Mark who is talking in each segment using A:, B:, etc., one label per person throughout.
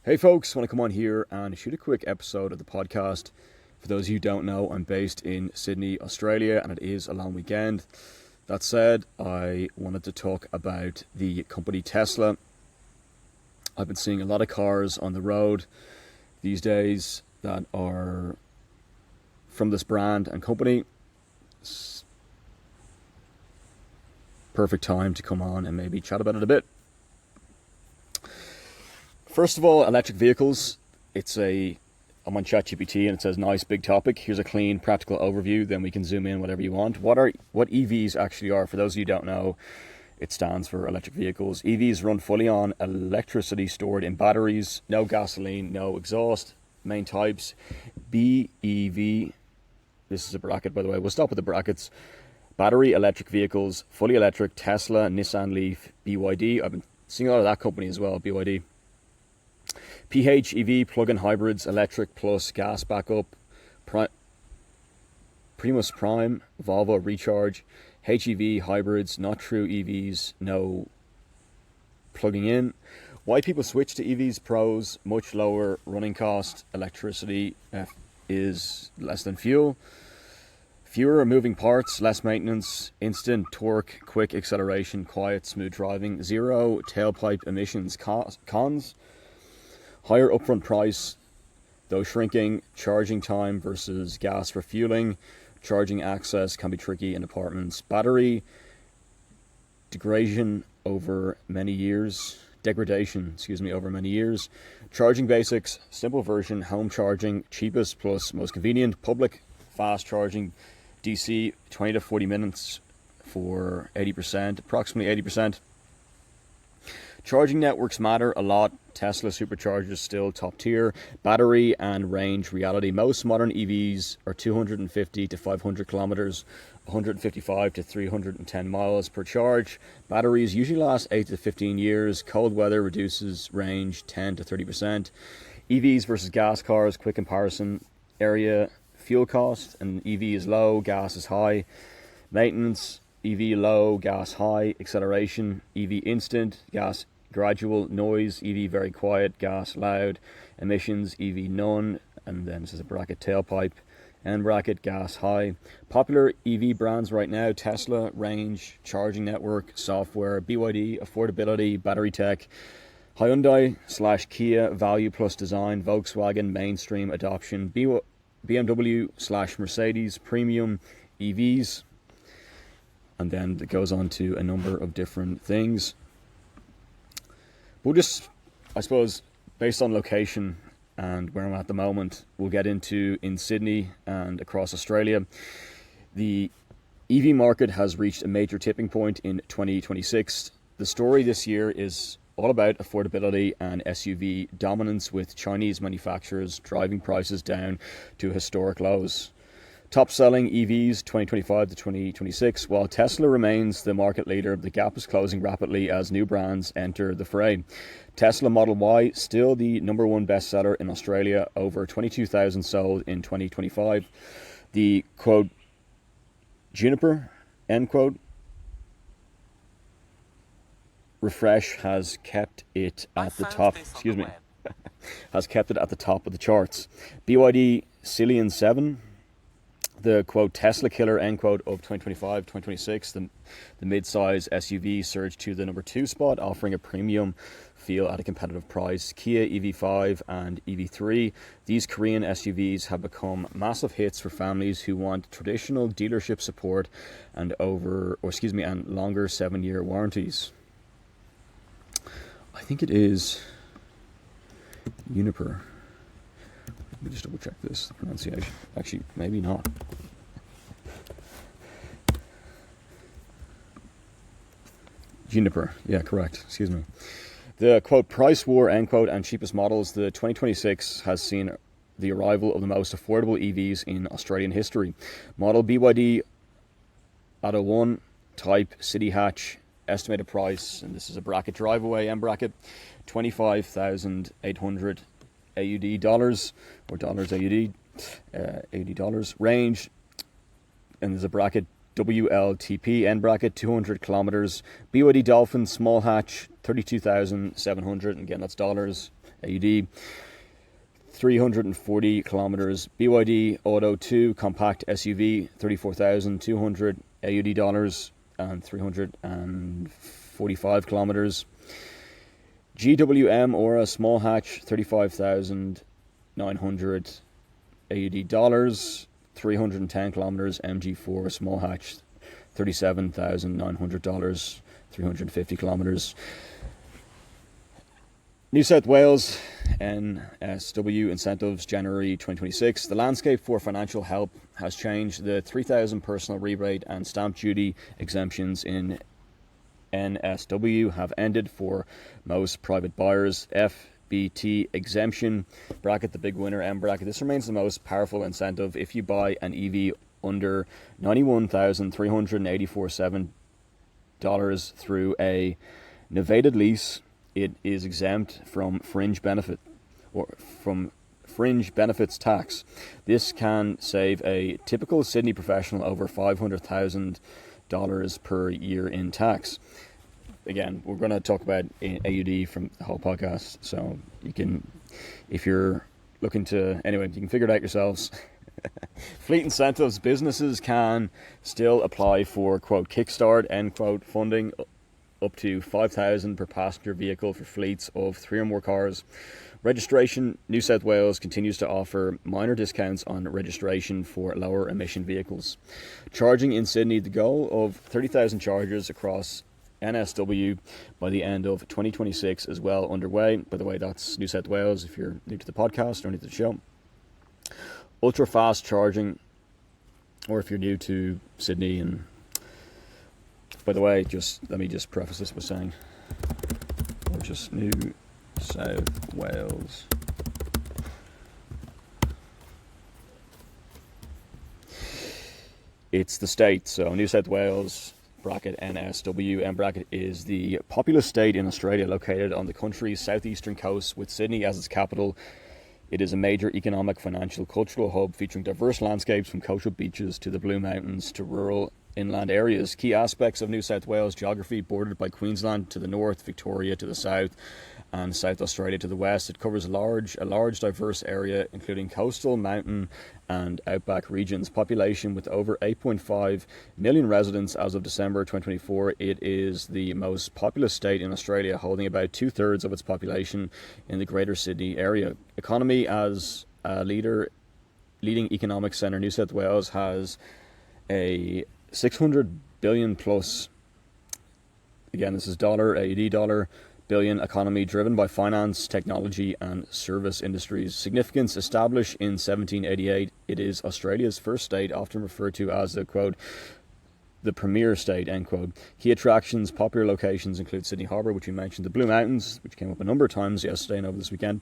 A: Hey folks, want to come on here and shoot a quick episode of the podcast. For those of you who don't know, I'm based in Sydney, Australia, and it is a long weekend. That said, I wanted to talk about the company Tesla. I've been seeing a lot of cars on the road these days that are from this brand and company. It's perfect time to come on and maybe chat about it a bit. First of all, electric vehicles. I'm on ChatGPT and it says nice big topic. Here's a clean, practical overview. Then we can zoom in whatever you want. What EVs actually are? For those of you who don't know, it stands for electric vehicles. EVs run fully on electricity stored in batteries. No gasoline, no exhaust. Main types: BEV. This is a bracket, by the way. We'll stop with the brackets. Battery electric vehicles, fully electric. Tesla, Nissan Leaf, BYD. I've been seeing a lot of that company as well. BYD. PHEV, plug-in hybrids, electric plus gas backup, Primus Prime, Volvo Recharge, HEV hybrids, not true EVs, no plugging in. Why people switch to EVs? Pros: much lower running cost, electricity is less than fuel, fewer moving parts, less maintenance, instant torque, quick acceleration, quiet, smooth driving, zero tailpipe emissions. Cons: higher upfront price, though shrinking. Charging time versus gas refueling. Charging access can be tricky in apartments. Battery degradation over many years. Charging basics: simple version, home charging, cheapest plus most convenient. Public fast charging, DC, 20 to 40 minutes for approximately 80%. Charging networks matter a lot. Tesla superchargers still top tier. Battery and range reality. Most modern EVs are 250 to 500 kilometers, 155 to 310 miles per charge. Batteries usually last 8 to 15 years. Cold weather reduces range 10 to 30%. EVs versus gas cars, quick comparison. Area, fuel cost, and EV is low, gas is high. Maintenance: EV low, gas high. Acceleration: EV instant, gas gradual. Noise: EV very quiet, gas loud. Emissions: EV none, and then this is a bracket, tailpipe, and bracket, gas high. Popular EV brands right now: Tesla, range, charging network, software. BYD, affordability, battery tech. Hyundai/Kia, value plus design. Volkswagen, mainstream adoption. BMW/Mercedes, premium EVs. And then it goes on to a number of different things. We'll just, I suppose, based on location and where I'm at the moment, we'll get into in Sydney and across Australia. The EV market has reached a major tipping point in 2026. The story this year is all about affordability and SUV dominance, with Chinese manufacturers driving prices down to historic lows. Top selling EVs 2025 to 2026. While Tesla remains the market leader, the gap is closing rapidly as new brands enter the fray. Tesla Model Y, still the number one bestseller in Australia, over 22,000 sold in 2025. The quote, Juniper, end quote, refresh has kept it at the top. Has kept it at the top of the charts. BYD Cillian 7, the quote Tesla killer, end quote, of 2025-2026. The mid-size SUV surged to the number 2 spot, offering a premium feel at a competitive price. Kia EV5 and EV3. These Korean SUVs have become massive hits for families who want traditional dealership support and longer 7-year warranties. I think it is Juniper. Let me just double check this pronunciation. Actually, maybe not. Juniper. Yeah, correct. Excuse me. The quote price war, end quote, and cheapest models. The 2026 has seen the arrival of the most affordable EVs in Australian history. Model BYD Atto 1 Type City Hatch, estimated price, and this is a bracket, drive away, end bracket, 25,800 AUD dollars, or dollars AUD, $80. Range, and there's a bracket, WLTP end bracket 200 kilometers. BYD Dolphin small hatch 32,700, and again that's dollars. AUD 340 kilometers. BYD Auto 2 compact SUV 34,200 AUD dollars and 345 kilometers. GWM Aura small hatch 35,900 AUD dollars, 310 kilometers. MG4 small hatch $37,900, 350 kilometers. New South Wales NSW incentives January 2026. The landscape for financial help has changed. The 3,000 personal rebate and stamp duty exemptions in NSW have ended for most private buyers. FBT exemption bracket, the big winner, M bracket. This remains the most powerful incentive if you buy an EV under $91,384 through a novated lease. It is exempt from fringe benefits tax. This can save a typical Sydney professional over $500,000 per year in tax. Again, we're going to talk about AUD from the whole podcast, so you can, if you're looking to, anyway, you can figure it out yourselves. Fleet incentives. Businesses can still apply for, quote, kickstart, end quote, funding up to $5,000 per passenger vehicle for fleets of 3 or more cars. Registration. New South Wales continues to offer minor discounts on registration for lower emission vehicles. Charging in Sydney. The goal of 30,000 chargers across NSW by the end of 2026 is well underway. By the way, that's New South Wales if you're new to the podcast or new to the show. Ultra fast charging, or if you're new to Sydney. And by the way, let me preface this by saying, or just New South Wales. It's the state, so New South Wales bracket NSW M bracket is the populous state in Australia located on the country's southeastern coast with Sydney as its capital. It is a major economic, financial, cultural hub featuring diverse landscapes from coastal beaches to the Blue Mountains to rural inland areas. Key aspects of New South Wales geography: bordered by Queensland to the north, Victoria to the south, and South Australia to the west. It covers a large diverse area including coastal, mountain and outback regions. Population with over 8.5 million residents as of December 2024. It is the most populous state in Australia, holding about 2/3 of its population in the Greater Sydney area. Economy. As a leading economic centre, New South Wales has a 600 billion plus, again this is dollar, AUD dollar, billion economy driven by finance, technology and service industries. Significance. Established in 1788, it is Australia's first state, often referred to as the, quote, the premier state, end quote. Key attractions. Popular locations include Sydney Harbour, which we mentioned, the Blue Mountains, which came up a number of times yesterday and over this weekend,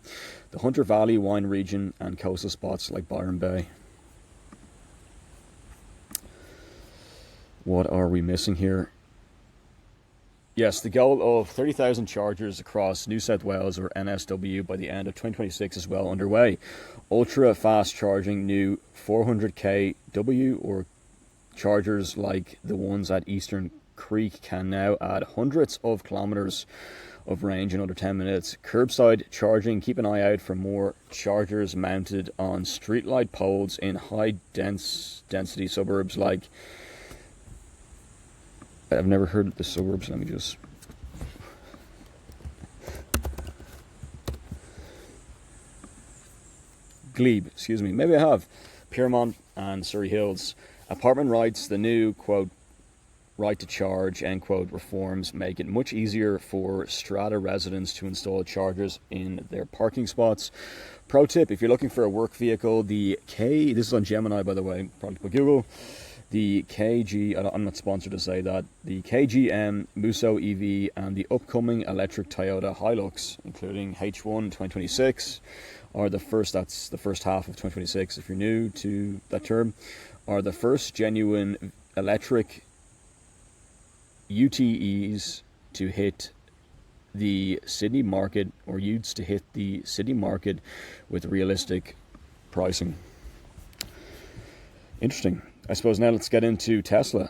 A: the Hunter Valley wine region and coastal spots like Byron Bay. What are we missing here? Yes, the goal of 30,000 chargers across New South Wales or NSW by the end of 2026 is well underway. Ultra fast charging. New 400 kW or chargers like the ones at Eastern Creek can now add hundreds of kilometers of range in under 10 minutes. Curbside charging. Keep an eye out for more chargers mounted on streetlight poles in high density suburbs like, I've never heard of the suburbs. Let me just. Glebe, excuse me. Maybe I have. Pyrmont and Surrey Hills. Apartment rights. The new, quote, right to charge, end quote, reforms make it much easier for strata residents to install chargers in their parking spots. Pro tip: if you're looking for a work vehicle, this is on Gemini, by the way, probably by Google. The I'm not sponsored to say that, the KGM Musso EV and the upcoming electric Toyota Hilux, including H1 2026, are that's the first half of 2026 if you're new to that term, are the first genuine electric UTEs to hit the Sydney market, or utes to hit the Sydney market with realistic pricing. Interesting. I suppose now let's get into Tesla.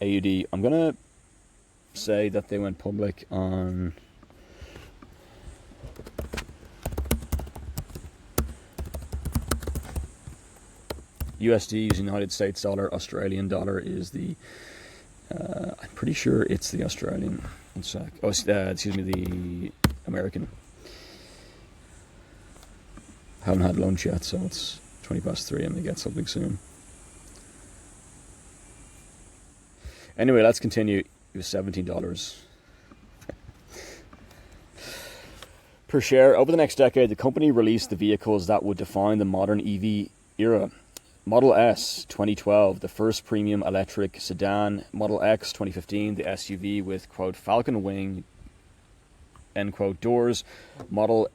A: AUD. I'm gonna say that they went public on USD is United States dollar. Australian dollar is the I'm pretty sure it's the Australian. One sec. Oh, excuse me, the American. Haven't had lunch yet, so it's 3:20. I'm gonna get something soon. Anyway, let's continue. It was $17 per share. Over the next decade, the company released the vehicles that would define the modern EV era. Model S 2012, the first premium electric sedan. Model X 2015, the SUV with, quote, falcon wing, end quote, doors. Model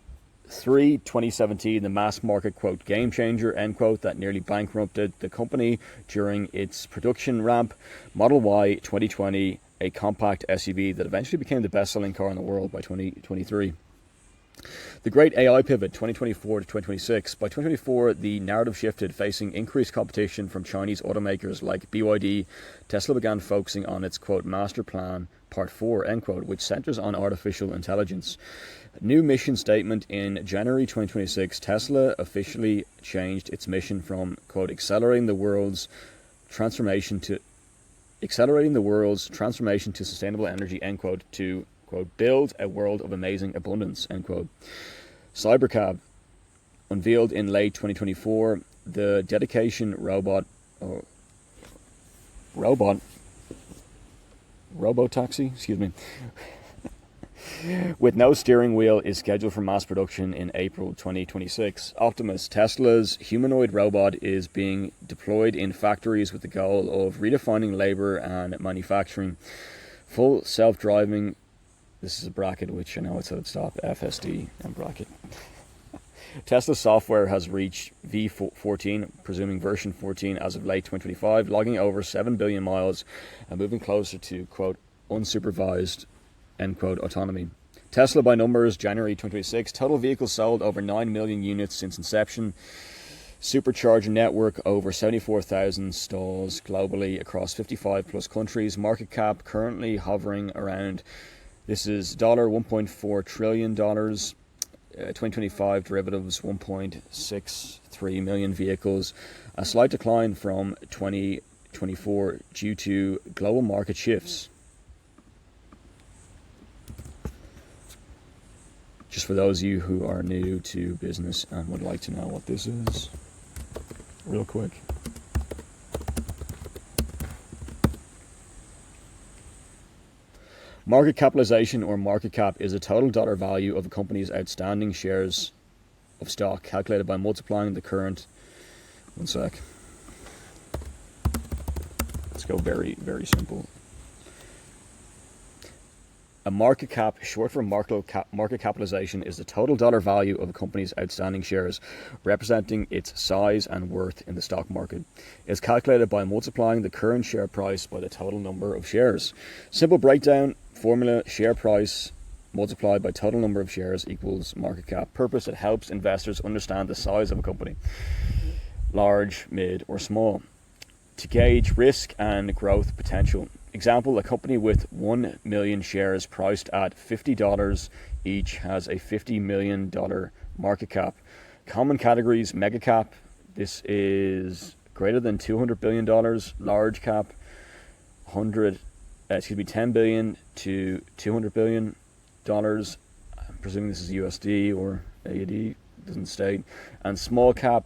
A: 3 2017, the mass market, quote, game changer, end quote, that nearly bankrupted the company during its production ramp. Model Y 2020, a compact SUV that eventually became the best-selling car in the world by 2023. The great AI pivot 2024 to 2026. By 2024, the narrative shifted, facing increased competition from Chinese automakers like BYD. Tesla began focusing on its, quote, master plan, part 4, end quote, which centers on artificial intelligence. New mission statement in January 2026, Tesla officially changed its mission from, quote, accelerating the world's transformation to sustainable energy, end quote, to, quote, build a world of amazing abundance, end quote. Cybercab, unveiled in late 2024, the dedication robotaxi, excuse me, with no steering wheel, is scheduled for mass production in April 2026. Optimus, Tesla's humanoid robot, is being deployed in factories with the goal of redefining labor and manufacturing. Full self-driving, this is a bracket which I know it's at stop, FSD and bracket. Tesla software has reached V14, presuming version 14, as of late 2025, logging over 7 billion miles and moving closer to, quote, unsupervised, end quote, autonomy. Tesla by numbers, January 2026, total vehicles sold over 9 million units since inception. Supercharger network, over 74,000 stalls globally across 55 plus countries. Market cap currently hovering around, this is $1.4 trillion. 2025 derivatives, 1.63 million vehicles. A slight decline from 2024 due to global market shifts. Just for those of you who are new to business and would like to know what this is, real quick. Market capitalization, or market cap, is the total dollar value of a company's outstanding shares of stock, calculated by multiplying the current. One sec. Let's go very, very simple. A market cap, short for market capitalization, is the total dollar value of a company's outstanding shares, representing its size and worth in the stock market. It's calculated by multiplying the current share price by the total number of shares. Simple breakdown formula: share price multiplied by total number of shares equals market cap. Purpose: it helps investors understand the size of a company, large, mid, or small, to gauge risk and growth potential. Example: a company with 1 million shares priced at $50 each has a $50 million market cap. Common categories: mega cap, this is greater than $200 billion. Large cap, $10 billion to $200 billion. I'm presuming this is USD or AUD, doesn't state. And small cap,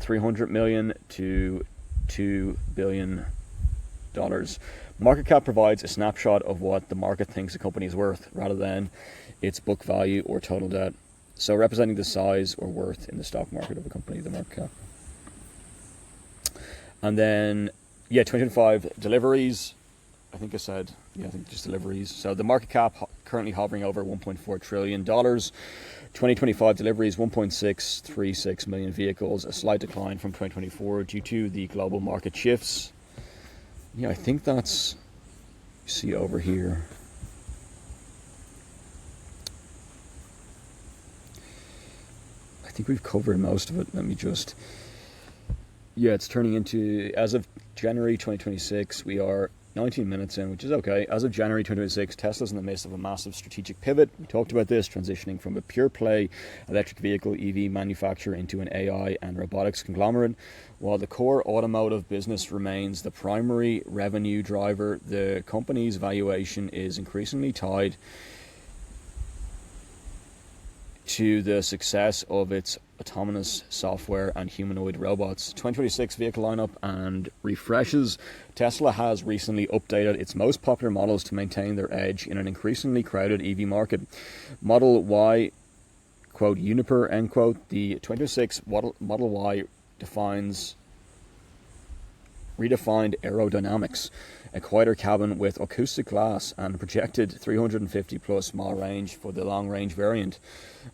A: $300 million to $2 billion. Market cap provides a snapshot of what the market thinks a company is worth, rather than its book value or total debt. So representing the size or worth in the stock market of a company, the market cap. And then, 2025 deliveries. I think just deliveries. So the market cap currently hovering over $1.4 trillion. 2025 deliveries, 1.636 million vehicles, a slight decline from 2024 due to the global market shifts. I think that's, you see over here. I think we've covered most of it. Let me just, it's turning into, as of January 2026, we are 19 minutes in, which is okay. As of January 2026, Tesla's in the midst of a massive strategic pivot. We talked about this, transitioning from a pure play electric vehicle EV manufacturer into an AI and robotics conglomerate. While the core automotive business remains the primary revenue driver, the company's valuation is increasingly tied to the success of its autonomous software and humanoid robots. 2026 vehicle lineup and refreshes. Tesla has recently updated its most popular models to maintain their edge in an increasingly crowded EV market. Model Y, quote, Uniper, end quote, the 2026 Model Y redefined aerodynamics, a quieter cabin with acoustic glass and projected 350 plus mile range for the long range variant.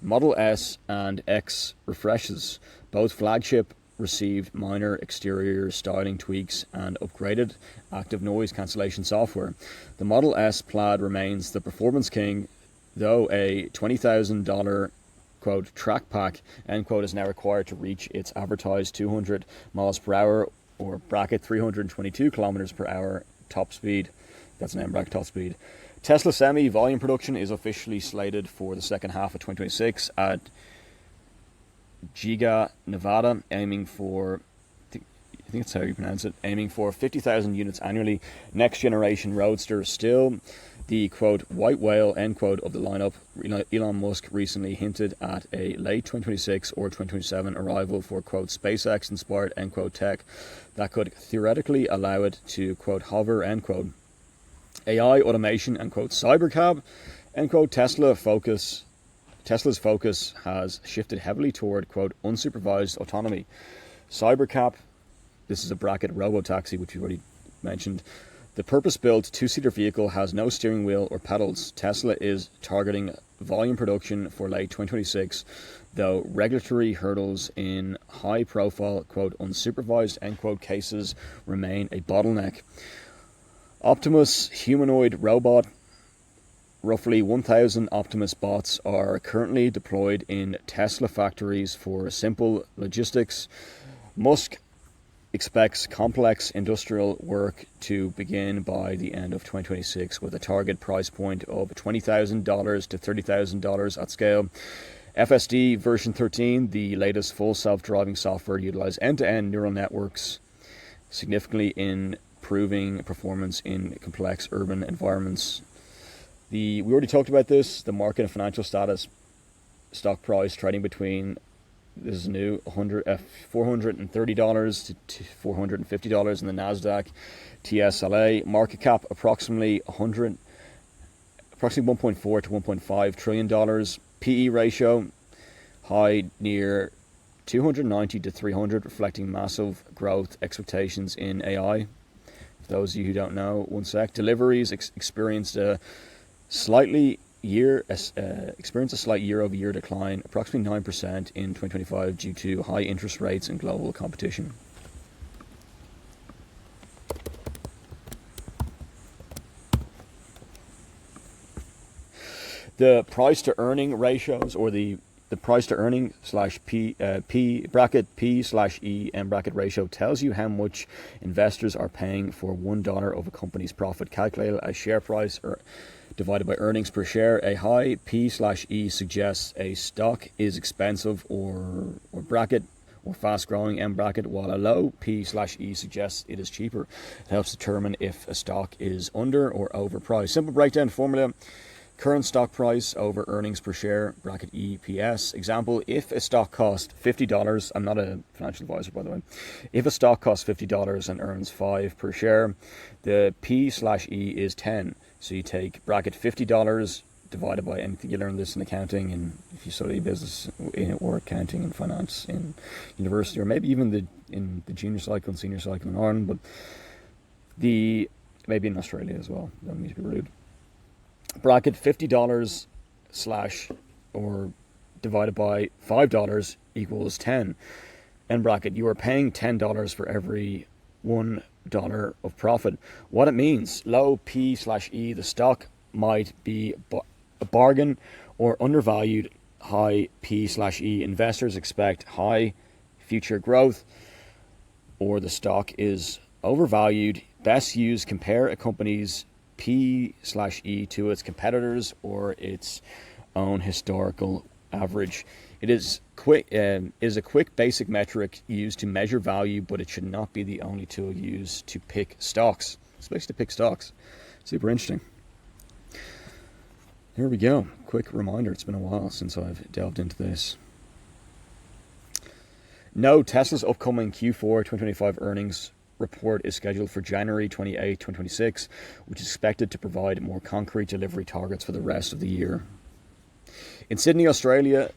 A: Model S and X refreshes. Both flagship received minor exterior styling tweaks and upgraded active noise cancellation software. The Model S Plaid remains the performance king, though a $20,000 quote track pack end quote is now required to reach its advertised 200 miles per hour or bracket 322 kilometers per hour top speed. That's an M bracket top speed. Tesla Semi volume production is officially slated for the second half of 2026 at Giga, Nevada, aiming for, I think that's how you pronounce it, aiming for 50,000 units annually. Next generation Roadster still the quote white whale end quote of the lineup. Elon Musk recently hinted at a late 2026 or 2027 arrival for quote SpaceX inspired end quote tech that could theoretically allow it to quote hover end quote. AI automation and quote cybercab end quote. Tesla's focus has shifted heavily toward quote unsupervised autonomy. Cybercab, this is a bracket robotaxi, which we've already mentioned. The purpose-built two-seater vehicle has no steering wheel or pedals. Tesla is targeting volume production for late 2026, though regulatory hurdles in high-profile quote unsupervised end quote cases remain a bottleneck. Optimus humanoid robot. Roughly 1,000 Optimus bots are currently deployed in Tesla factories for simple logistics. Musk expects complex industrial work to begin by the end of 2026 with a target price point of $20,000 to $30,000 at scale. FSD version 13, the latest full self-driving software, utilizes end-to-end neural networks, significantly improving performance in complex urban environments. We already talked about this, the market and financial status, stock price trading between, this is new, $430 to $450 in the NASDAQ TSLA. Market cap approximately 1.4 to $1.5 trillion. PE ratio high near 290 to 300, reflecting massive growth expectations in AI. For those of you who don't know, one sec. Deliveries experienced a slight year-over-year decline, approximately 9% in 2025 due to high interest rates and global competition. The price to earning ratios, or the price to earning / P bracket P / E M bracket ratio, tells you how much investors are paying for $1 of a company's profit, calculated as share price divided by earnings per share. A high P / E suggests a stock is expensive or bracket or fast growing M bracket, while a low P / E suggests it is cheaper. It helps determine if a stock is under or overpriced. Simple breakdown formula: current stock price over earnings per share, bracket EPS. Example, if a stock costs $50, I'm not a financial advisor by the way, if a stock costs $50 and earns 5 per share, the P / E is 10. So you take bracket $50 divided by anything. You learn this in accounting, and if you study business or accounting and finance in university, or maybe even in the junior cycle and senior cycle in Ireland, but maybe in Australia as well. Don't mean to be rude. Bracket $50 / or divided by $5 equals 10. End bracket, you are paying $10 for every $1 of profit. What it means: low P / E, the stock might be a bargain or undervalued. High P / E, investors expect high future growth, or the stock is overvalued. Best use, compare a company's P/E to its competitors or its own historical average. It is a quick basic metric used to measure value, but it should not be the only tool used to pick stocks, especially to pick stocks. Super interesting. Here we go. Quick reminder, it's been a while since I've delved into this. No, Tesla's upcoming Q4 2025 earnings report is scheduled for January 28, 2026, which is expected to provide more concrete delivery targets for the rest of the year. In Sydney, Australia,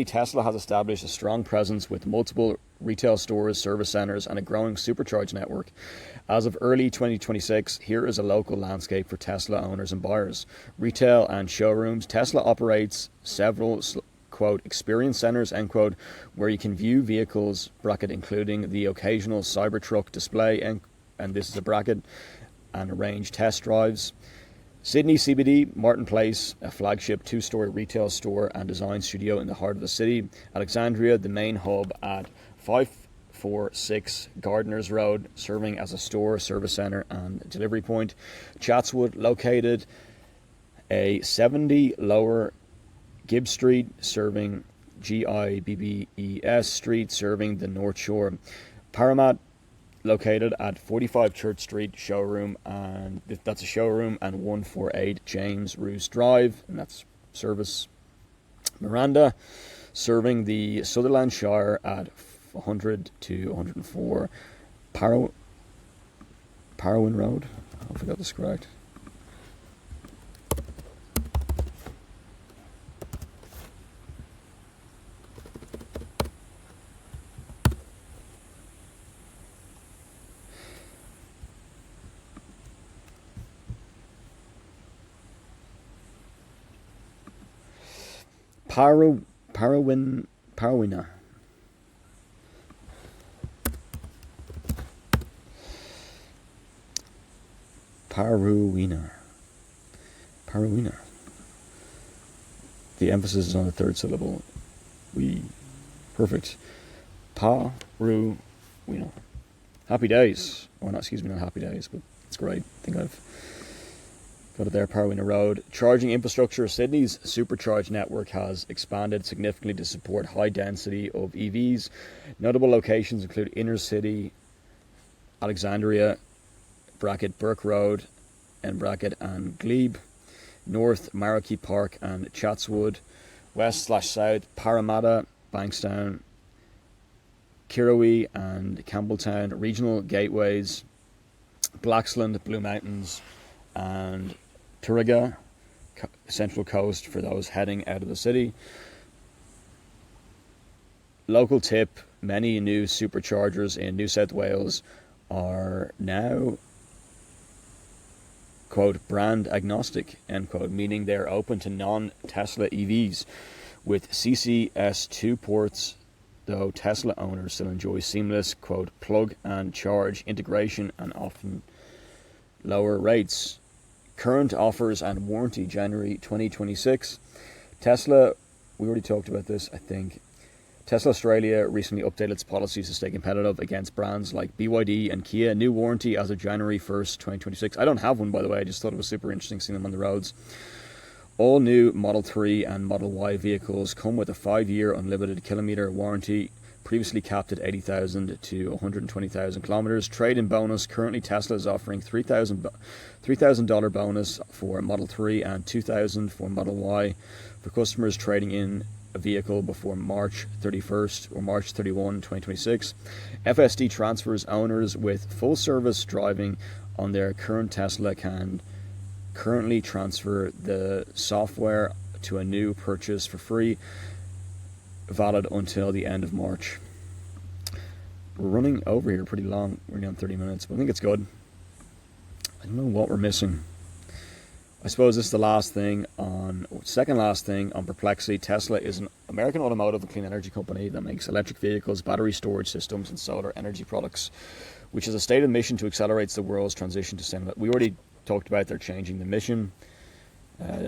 A: Tesla has established a strong presence with multiple retail stores, service centers, and a growing supercharge network. As of early 2026, here is a local landscape for Tesla owners and buyers. Retail and showrooms. Tesla operates several quote, experience centers, end quote, where you can view vehicles, bracket, including the occasional Cybertruck display, and this is a bracket, and arrange test drives. Sydney CBD, Martin Place, a flagship 2-story retail store and design studio in the heart of the city. Alexandria, the main hub at 546 Gardeners Road, serving as a store, service centre and delivery point. Chatswood, located a 70 Lower Gibbs Street, serving Gibbes Street, serving the North Shore. Paramat, located at 45 Church Street showroom, and that's a showroom, and 148 James Roos Drive, and that's service. Miranda, serving the Sutherland Shire at 100 to 104 Parwin Road. I hope I got this correct. Parwina. The emphasis is on the third syllable. Perfect. Parwina. Happy days. Or not, excuse me, not happy days, but it's great. I think I've got it there, Parwina Road. Charging infrastructure. Sydney's supercharge network has expanded significantly to support high density of EVs. Notable locations include inner city, Alexandria, bracket Burke Road, and bracket and Glebe, North Marroquy Park and Chatswood, West/South Parramatta, Bankstown, Kirrawee and Campbelltown, regional gateways, Blaxland, Blue Mountains, and Turriga, Central Coast for those heading out of the city. Local tip, many new superchargers in New South Wales are now, quote, brand agnostic, end quote, meaning they're open to non-Tesla EVs. With CCS2 ports, though, Tesla owners still enjoy seamless, quote, plug and charge integration and often lower rates. Current offers and warranty January 2026. Tesla, we already talked about this, I think. Tesla Australia recently updated its policies to stay competitive against brands like BYD and Kia. New warranty as of January 1st, 2026. I don't have one, by the way. I just thought it was super interesting seeing them on the roads. All new Model 3 and Model Y vehicles come with a 5-year unlimited kilometre warranty, previously capped at 80,000 to 120,000 kilometers. Trade-in bonus. Currently, Tesla is offering $3,000 bonus for Model 3 and $2,000 for Model Y for customers trading in a vehicle before March 31st or March 31, 2026. FSD transfers. Owners with full service driving on their current Tesla can currently transfer the software to a new purchase for free, valid until the end of March. We're running over here pretty long. We're down 30 minutes, but I think it's good. I don't know what we're missing. I suppose this is second last thing on Perplexity. Tesla is an American automotive and clean energy company that makes electric vehicles, battery storage systems, and solar energy products, which is a stated mission to accelerate the world's transition to sustainable. We already talked about they're changing the mission.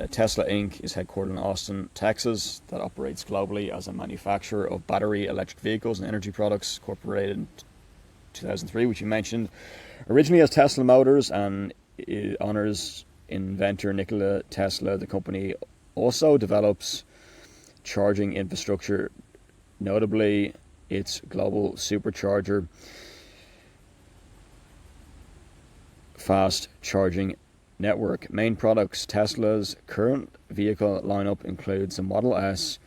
A: Tesla Inc. is headquartered in Austin, Texas, that operates globally as a manufacturer of battery electric vehicles and energy products, incorporated 2003, which you mentioned. Originally as Tesla Motors, and it honors inventor Nikola Tesla. The company also develops charging infrastructure, notably its global supercharger fast charging network. Main products: Tesla's current vehicle lineup includes the Model S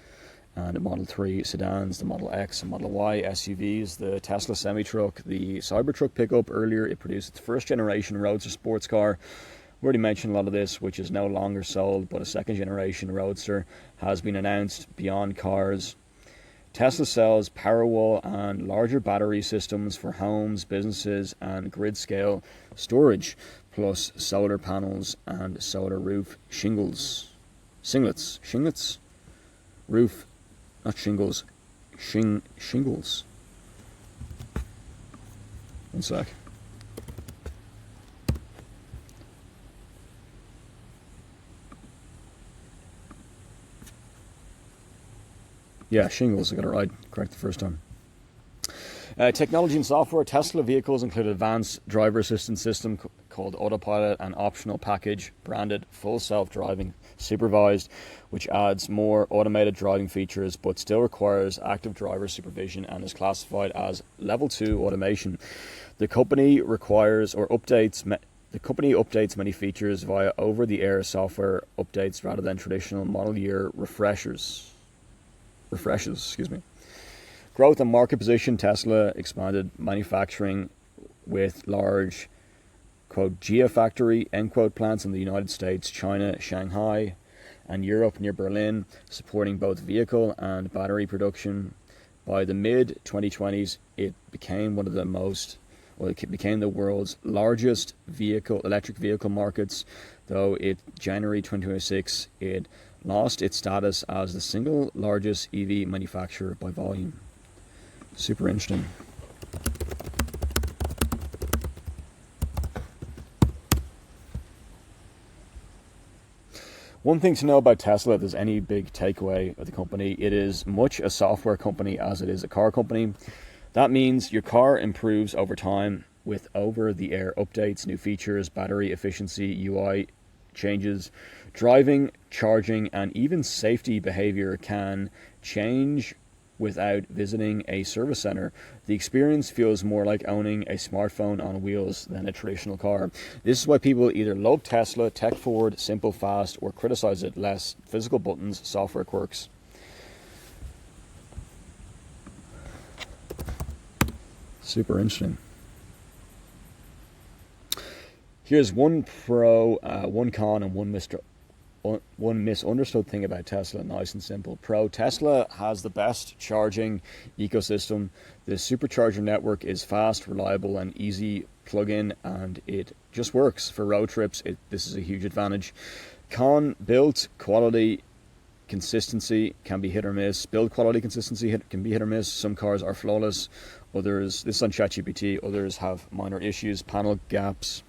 A: and Model 3 sedans, the Model X and Model Y SUVs, the Tesla semi-truck, the Cybertruck pickup. Earlier it produced its first generation Roadster sports car. We already mentioned a lot of this, which is no longer sold, but a second generation Roadster has been announced beyond cars. Tesla sells Powerwall and larger battery systems for homes, businesses and grid scale storage, plus solar panels and solar roof singlets, roof, not shingles, shingles. One sec. Yeah, shingles. I got it right, correct the first time. Technology and software. Tesla vehicles include advanced driver assistance system called Autopilot, an optional package branded full self-driving supervised, which adds more automated driving features but still requires active driver supervision and is classified as level 2 automation. The company updates many features via over-the-air software updates rather than traditional model year refreshes. Growth and market position. Tesla expanded manufacturing with large, quote, gigafactory, end quote, plants in the United States, China, Shanghai, and Europe near Berlin, supporting both vehicle and battery production. By the mid-2020s, it became the world's largest electric vehicle markets, though in January 2026, it lost its status as the single largest EV manufacturer by volume. Super interesting. One thing to know about Tesla, if there's any big takeaway of the company, it is much a software company as it is a car company. That means your car improves over time with over-the-air updates, new features, battery efficiency, UI changes. Driving, charging, and even safety behavior can change without visiting a service center. The experience feels more like owning a smartphone on wheels than a traditional car. This is why people either love Tesla, tech forward, simple, fast, or criticize it less: physical buttons, software quirks. Super interesting. Here's one pro, one con, and one misunderstood thing about Tesla. Nice and simple. Pro: Tesla has the best charging ecosystem. The supercharger network is fast, reliable, and easy plug-in, and it just works for road trips. This is a huge advantage. Con: build quality consistency can be hit or miss. Build quality consistency can be hit or miss. Some cars are flawless. Others, this is on ChatGPT, others have minor issues, panel gaps,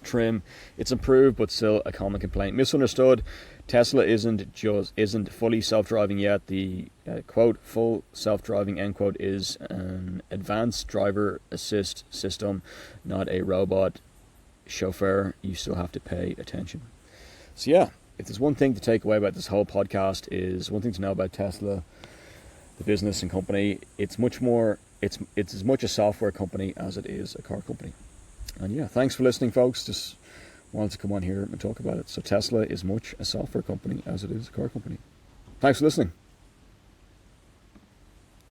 A: trim. It's improved, but still a common complaint. Misunderstood: Tesla isn't fully self-driving yet. The quote full self-driving, end quote, is an advanced driver assist system, not a robot chauffeur. You still have to pay attention. So yeah, if there's one thing to take away about this whole podcast, is one thing to know about Tesla, the business and company. It's as much a software company as it is a car company. And yeah, thanks for listening, folks. Just wanted to come on here and talk about it. So Tesla is much a software company as it is a car company. Thanks for listening.